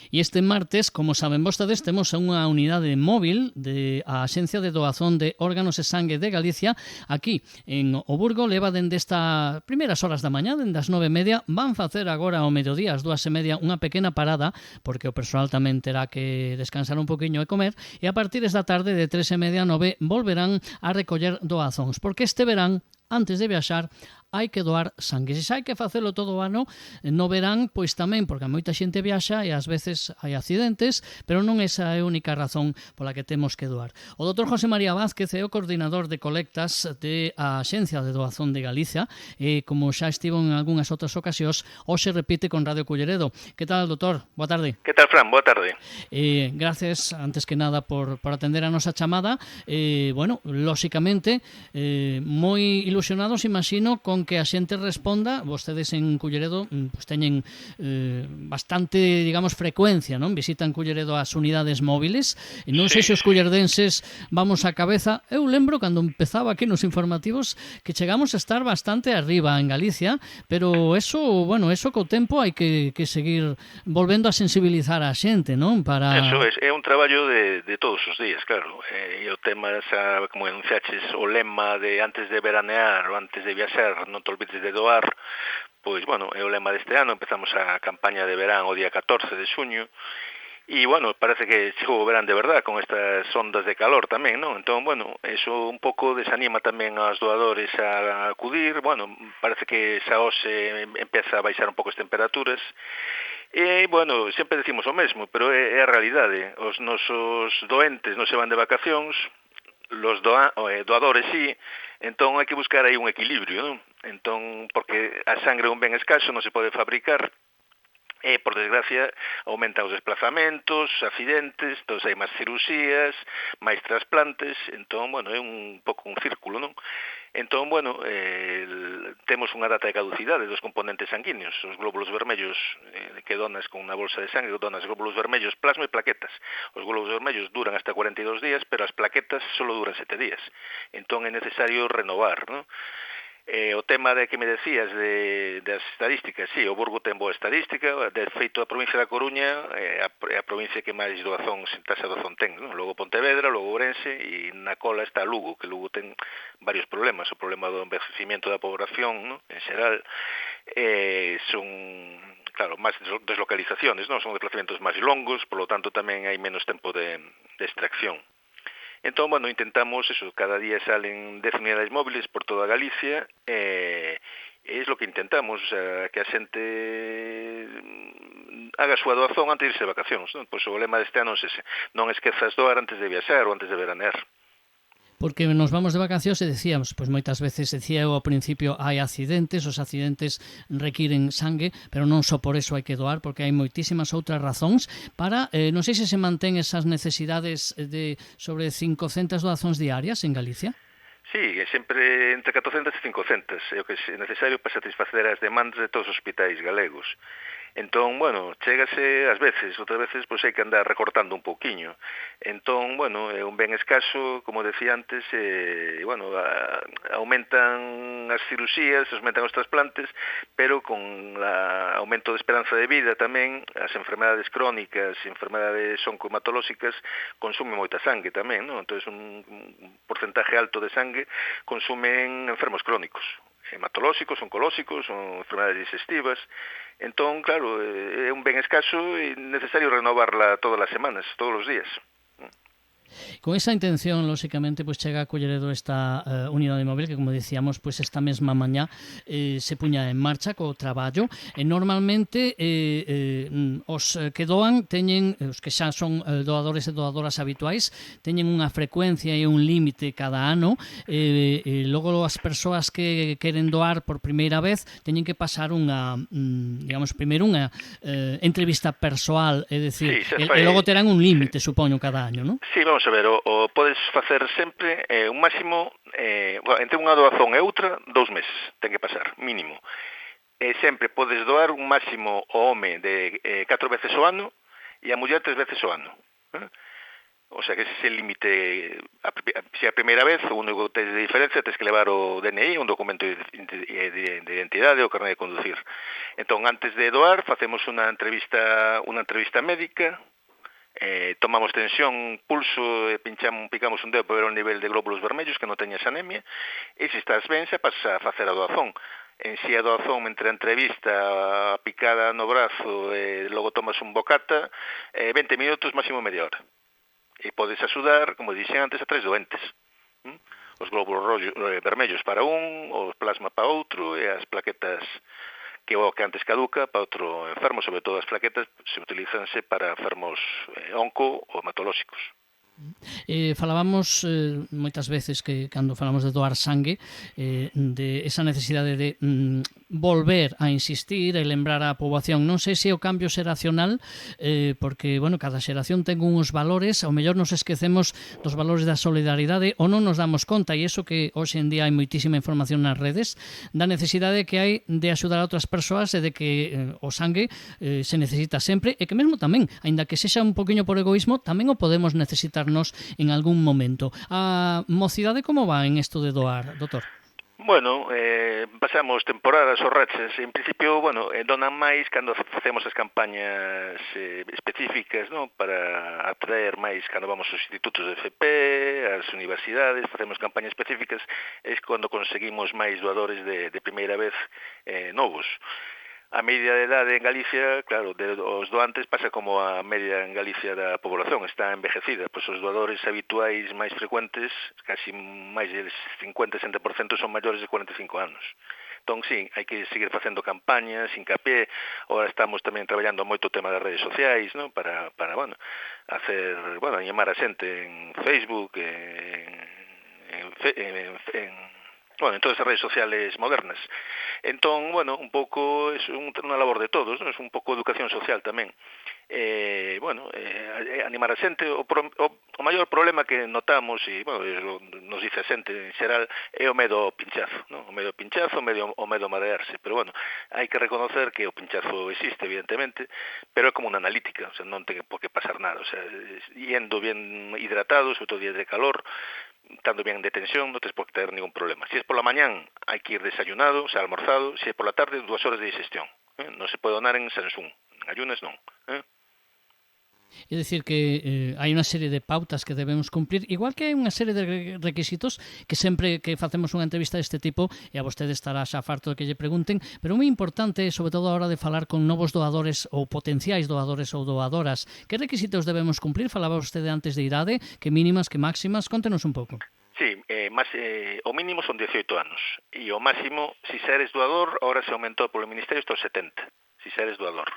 E este martes, como saben vostedes, temos unha unidade móvil da Axencia de Doazón de Órganos e Sangue de Galicia aquí en O Burgo. Leva dende estas primeiras horas da mañá, dende as 9:30, van facer agora ao mediodía, ás 2:30, unha pequena parada, porque o persoal tamén terá que descansar un poquinho e comer, e a partir da tarde de 3:30 a 9 volverán a recoller doazóns, porque este verán, antes de viaxar, hai que doar sangue. Se hai que facelo todo o ano, no verán, pois tamén, porque moita xente viaxa e ás veces hai accidentes, pero non esa é a única razón pola que temos que doar. O Dr. José María Vázquez é o coordinador de colectas de a Axencia de Doazón de Galicia, e como xa estivo en algunhas outras ocasións, hoxe repite con Radio Culleredo. Que tal, doutor? Boa tarde. Que tal, Fran? Boa tarde. Gracias, antes que nada, por atender a nosa chamada. Bueno, lóxicamente, moi ilusionados, imagino, con que a xente responda. Vostedes en Culleredo pues teñen bastante, digamos, frecuencia, non? Visitan Culleredo as unidades móviles. Non sei se os cullerdenses vamos á cabeza. Eu lembro, cando empezaba aquí nos informativos, que chegamos a estar bastante arriba en Galicia, pero eso, bueno, eso co tempo hai que seguir volvendo a sensibilizar a xente, non? Eso é un traballo de todos os días, claro. E o tema, como enunciaches, o lema de antes de veranear ou antes de viaxar, non te olvides de doar, pois, bueno, é o lema deste ano. Empezamos a campaña de verán o día 14 de xuño, e, bueno, parece que chegou o verán de verdad con estas ondas de calor tamén, non? Entón, bueno, eso un pouco desanima tamén aos doadores a acudir. Bueno, parece que xa hoxe empeza a baixar un pouco as temperaturas. E, bueno, sempre decimos o mesmo, pero é a realidade. Os nosos doentes non se van de vacacións, los doadores sí, entón hai que buscar aí un equilibrio, non? Entón, porque a sangre é un ben escaso, non se pode fabricar, e, por desgracia, aumentan os desplazamentos, accidentes, todos hai máis cirurxías, máis trasplantes, entón, bueno, é un pouco un círculo, non? Entón, bueno, temos unha data de caducidade dos componentes sanguíneos. Os glóbulos vermellos que donas con unha bolsa de sangue, donas glóbulos vermellos, plasma e plaquetas. Os glóbulos vermellos duran hasta 42 días, pero as plaquetas só duran 7 días. Entón é necesario renovar, non? O tema de que me decías das estadísticas, sí, o Burgo ten boa estadística. De feito, a provincia da Coruña é a provincia que máis taxa de doazón ten, non? Logo Pontevedra, logo Ourense, e na cola está Lugo, que Lugo ten varios problemas. O problema do envejecimiento da población, non? En xeral, son, claro, máis deslocalizaciones, non? Son desplazamentos máis longos, por lo tanto tamén hai menos tempo de extracción. Entón, bueno, intentamos eso, cada día salen 10 unidades móviles por toda Galicia, e é lo que intentamos, que a xente haga a súa doazón antes de irse de vacacións, non? Pois o lema deste ano é ese: non esquezas doar antes de viaxar ou antes de veranear. Porque nos vamos de vacacións e decíamos, pois moitas veces, decía eu ao principio, hai accidentes, os accidentes requiren sangue, pero non só por eso hai que doar, porque hai moitísimas outras razóns para, non sei se se mantén esas necesidades de sobre 500 doazóns diarias en Galicia. Sí, é sempre entre 400 e 500, é o que é necesario para satisfacer as demandas de todos os hospitais galegos. Entón, bueno, chégase ás veces, outras veces pois hai que andar recortando un pouquiño. Entón, bueno, é un ben escaso, como decía antes, e, bueno, aumentan as cirurxías, aumentan os trasplantes, pero con o aumento de esperanza de vida tamén, as enfermedades crónicas, enfermedades oncohematolóxicas, consumen moita sangue tamén, non? Entón, un porcentaje alto de sangue consumen enfermos crónicos, hematolóxicos, oncolóxicos, ou enfermedades digestivas. Entón, claro, é un ben escaso e necesario renovarla todas as semanas, todos os días. Con esa intención, lóxicamente, pues chega a Culleredo esta unidade móvil que, como decíamos, pues esta mesma mañá se puña en marcha co traballo. Normalmente os que doan teñen, os que xa son doadores e doadoras habituais, teñen unha frecuencia e un límite cada ano, e logo as persoas que queren doar por primeira vez teñen que pasar unha, digamos, primeiro unha entrevista persoal, é dicir, sí, e logo terán un límite, supoño, cada año, non? Sí, vamos a ver, o podes facer sempre un máximo, entre unha doazón e outra, 2 meses, ten que pasar, mínimo. Sempre podes doar un máximo ao home de 4 veces ao ano e a muller 3 veces ao ano. O sea que ese é o límite. Se é a primeira vez, o único que tes de diferencia tens que levar o DNI, un documento de identidade ou carné de conducir. Entón, antes de doar, facemos unha entrevista médica, tomamos tensión, pulso, picamos un dedo para ver o nivel de glóbulos vermellos, que non teñas anemia, e se estás ben, xa pasas a facer a doazón. En si a doazón, entre a entrevista, a picada no brazo, logo tomas un bocata, 20 minutos, máximo media hora. E podes axudar, como dixen antes, a 3 doentes. Os glóbulos vermellos para un, o plasma para outro, e as plaquetas que o que antes caduca para outro enfermo, sobre todo as plaquetas, se utilizanse para enfermos onco ou hematolóxicos. Falábamos moitas veces que cando falamos de doar sangue de esa necesidade de volver a insistir e lembrar a poboación. Non sei se o cambio xeracional porque, bueno, cada xeración ten uns valores, ao mellor nos esquecemos dos valores da solidaridade ou non nos damos conta, e iso que hoxe en día hai moitísima información nas redes, da necesidade que hai de axudar a outras persoas e de que o sangue se necesita sempre, e que mesmo tamén, aínda que sexa un poquinho por egoísmo, tamén o podemos necesitar en algún momento. A mocidade como va en isto de doar, doutor? Bueno, pasamos temporadas ou rachas. En principio, bueno, donan máis cando facemos as campañas específicas, ¿no? Para atraer máis cando vamos aos institutos de FP, ás universidades, facemos campañas específicas, é cando conseguimos máis doadores de primeira vez novos. A media de edade en Galicia, claro, os doantes pasa como a media en Galicia da población, está envejecida, pois os doadores habituais máis frecuentes, casi máis del 50-60% son maiores de 45 anos. Entón, sí, hai que seguir facendo campañas, hincapié, ahora estamos tamén traballando moito o tema das redes sociais, ¿no? Para bueno, animar a xente en Facebook, en todas as redes sociales modernas. Entón, bueno, un pouco é unha labor de todos, non? É un pouco educación social tamén. Animar a xente, o maior problema que notamos, e, bueno, nos dice a xente en xeral, é o medo ao pinchazo, non? O medo ao pinchazo, o medo a marearse, pero, bueno, hai que reconocer que o pinchazo existe, evidentemente, pero é como unha analítica, o sea, non ten por que pasar nada, o sea, yendo bien hidratado, sobre todo días de calor, estando bien de tensión, non tens por que ter ningún problema. Si es por la mañán, hai que ir desayunado, o sea, almorzado. Si é por la tarde, 2 horas de digestión. Non se pode donar en Sansún. En ayunas non. É dicir que hai unha serie de pautas que debemos cumplir, igual que hai unha serie de requisitos que sempre que facemos unha entrevista deste tipo, e a vostede estará xa farto de que lle pregunten, pero moi importante, sobre todo a hora de falar con novos doadores ou potenciais doadores ou doadoras, que requisitos debemos cumplir? Falaba vostede antes de idade, que mínimas, que máximas, contenos un pouco. Sí, o mínimo son 18 anos, e o máximo, si seres doador, ahora se aumentou polo Ministerio hasta os 70, si seres doador,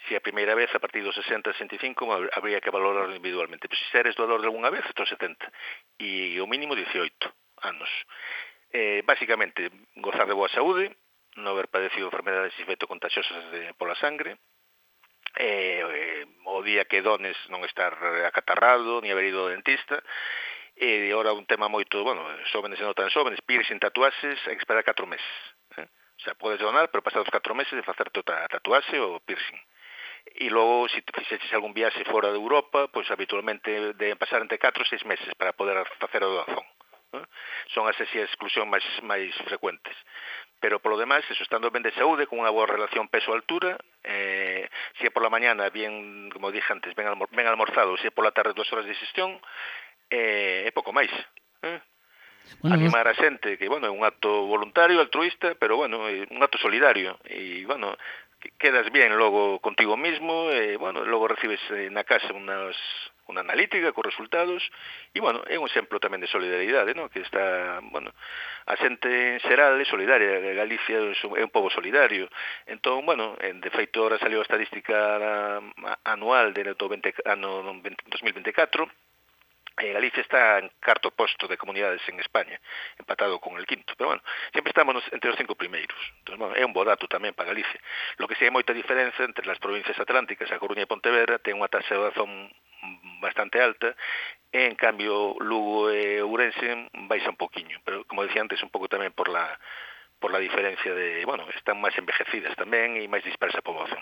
Si a primeira vez, a partir dos 60-65, habría que valorarlo individualmente. Pero si eres doador de alguna vez, estos 70. E o mínimo 18 anos. Básicamente, gozar de boa saúde, non haber padecido enfermedades infecto-contagiosas pola sangre, o día que dones non estar acatarrado, ni haber ido ao dentista, e agora un tema moito, bueno, xóvenes e non tan xóvenes, piercing, tatuaxes, hai que esperar 4 meses. O sea, podes donar, pero pasados 4 meses de facerte a tatuaxe ou piercing. E logo, se fixeches algún viaxe fora de Europa, pois habitualmente deben pasar entre 4 e 6 meses para poder facer a doazón. Son as exclusión máis frecuentes. Pero polo demais, eso, estando ben de saúde, con unha boa relación peso-altura, se é pola mañana, bien, como dije antes, ben almorzado, se é pola tarde 2 horas de digestión, é pouco máis. Bueno, animar a xente, que, bueno, é un acto voluntario, altruista, pero, bueno, é un acto solidario, e, bueno, quedas bien logo contigo mismo, e, bueno, logo recibes na casa unha analítica con resultados, e, bueno, é un exemplo tamén de solidaridade, ¿no? Que está, bueno, a xente en xeral é solidaria, Galicia é un pobo solidario, entón, bueno, de feito, ahora salió a estadística anual do ano 2024, Galicia está en cuarto posto de comunidades en España, empatado con el quinto, pero bueno, sempre estamos entre os 5 primeiros. Entón, bueno, é un bo dato tamén para Galicia. Lo que sí hai moita diferencia entre as provincias atlánticas, a Coruña e Pontevedra, ten unha taxa de doazón bastante alta, e en cambio Lugo e Ourense baixa un poquinho, pero como decía antes, un pouco tamén por la diferencia de, bueno, están máis envejecidas tamén e máis dispersa a poboación.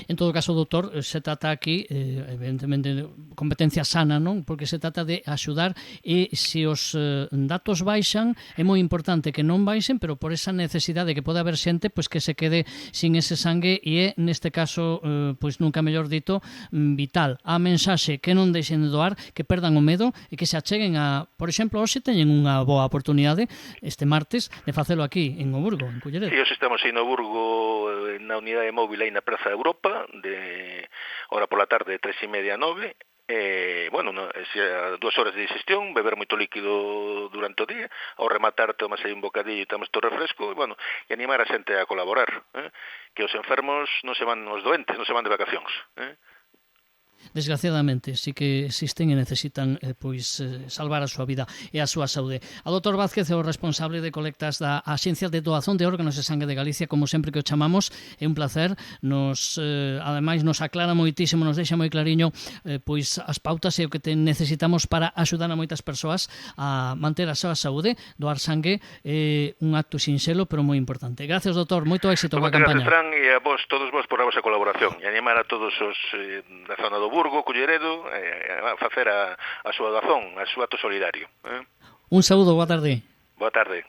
En todo caso, doutor, se trata aquí, evidentemente, competencia sana, non? Porque se trata de axudar e se os datos baixan, é moi importante que non baixen, pero por esa necesidade que pode haber xente pois que se quede sin ese sangue e é, neste caso, pois nunca mellor dito, vital. A mensaxe que non deixen de doar, que perdan o medo e que se acheguen a, por exemplo, hoxe teñen unha boa oportunidade este martes de facelo aquí en Oburgo, en Culleredo. Sí, hoxe estamos aí no Burgo na unidade móvil aí na Praza de Europa de hora pola tarde de 3:30 a 9. Bueno, xa 2 horas de digestión, beber moito líquido durante o día, ao rematar tomas aí un bocadillo e tomas todo refresco, e, bueno, e animar a xente a colaborar, que os enfermos non se van, os doentes non se van de vacacións, Desgraciadamente, sí que existen e necesitan salvar a súa vida e a súa saúde. A doutor Vázquez é o responsable de colectas da Axencia de Doación de Órganos e Sangue de Galicia, como sempre que o chamamos, é un placer, ademais nos aclara moitísimo, nos deixa moi clariño pois as pautas e o que necesitamos para axudar a moitas persoas a manter a súa saúde. Doar sangue é un acto sinxelo, pero moi importante. Gracias, doutor, moito éxito coa campaña. Gracias, Fran, e a vos, todos vos, por a vosa colaboración, e animar a todos os da zona do Burgo, Culleredo, a facer a súa doazón, a súa acto solidario. Un saúdo, boa tarde. Boa tarde.